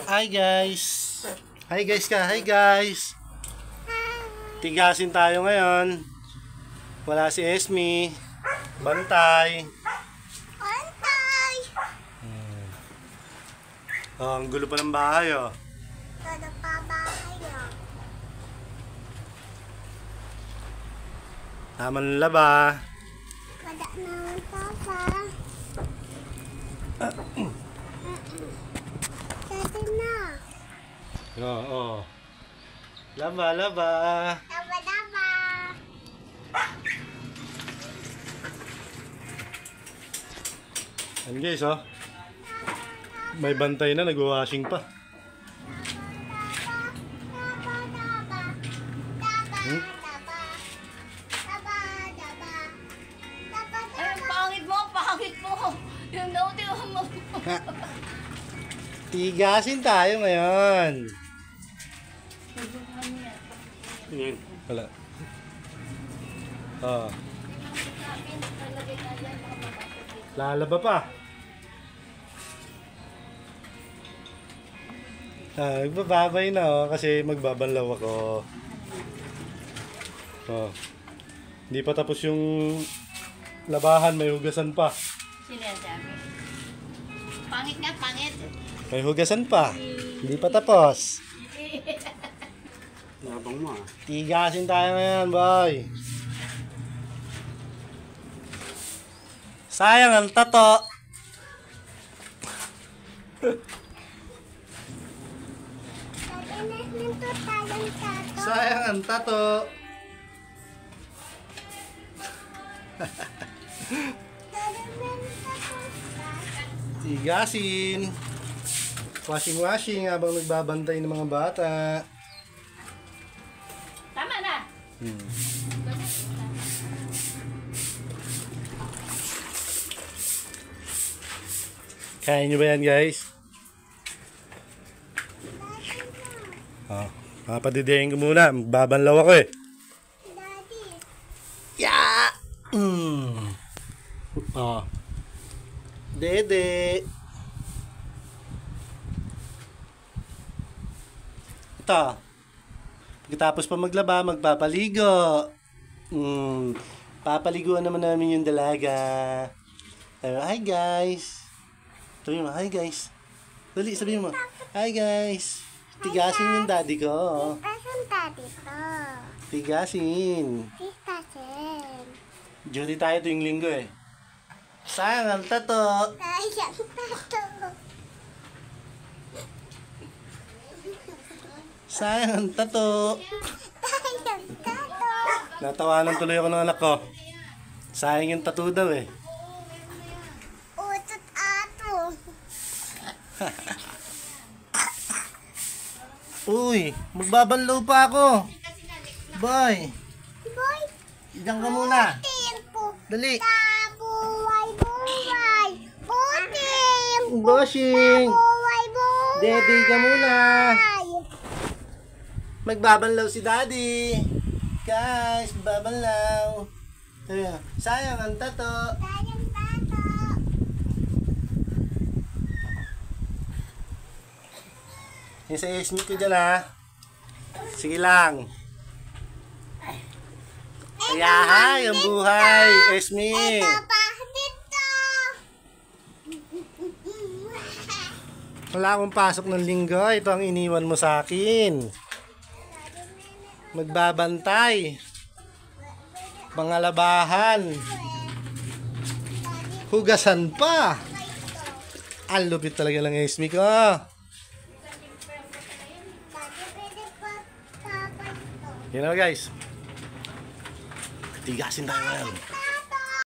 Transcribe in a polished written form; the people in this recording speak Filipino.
Hi guys. Hi guys ka. Hi guys. Tigasin tayo ngayon. Wala si Esme. Bantay. Bantay. Oh, ang gulo pa ng bahay oh. Todo pa bahay oh. Taman laba. Kada naman papa. Dati na. Oo. Laba, laba. Daba-daba. Yan guys oh. May bantay na, nag-washing pa. Hmm? Ay, pangit mo. Yung nauti mo. Tigasin tayo ngayon. Wala. Oh. Lalaba pa. Nagbababay na oh, kasi magbabanlaw ako. Oh. Hindi pa tapos yung labahan, may hugasan pa. Sinasabi. Pangit nga, pangit. May hugasan pa. Hindi pa tapos. Labang mo ah. Tigasin tayo ngayon, boy. Sayang ang tato. Sayang ang tato. Tigasin. Washing habang nagbabantay ng mga bata. Tama na. Kaya nyo ba yan guys? Oh, papadidihin ko muna. Magbabanlaw ako eh. Daddy. Yeah! Oh. Dede. Ito. Pagkatapos pa maglaba, magpapaligo. Papaliguan naman namin yung dalaga. Hi guys. Sabihin mo, hi guys. Dali, sabihin mo. Hi guys. Tigasin yung daddy ko. Tigasin daddy to. Tigasin. Tigasin. Duty tayo tuwing linggo eh. Sayang ang tato. Sayang tato. Sayang ang tato. Sayang tato. Natawanan tuloy ako ng anak ko. Sayang yung tato daw eh. Utot ato. Uy, magbabanlaw pa ako. Bye. Boy. Diyan ka muna. Tempo. Dali. Buhay. Butim. Washing. Buhay. Daddy ka muna. Magbabanlaw si daddy. Guys, magbabanlaw. Sayang ang tato. Sayang tato. Yung sa Esme ko dyan ha. Sige lang. Kaya hi, ang buhay. Esme. Ito pa dito. Wala akong pasok ng linggo. Ito ang iniwan mo sa akin. Magbabantay. Mga labahan. Hugasan pa. Ang lupit talaga lang Esme ko. Yan na guys. Tigasin tayo ngayon.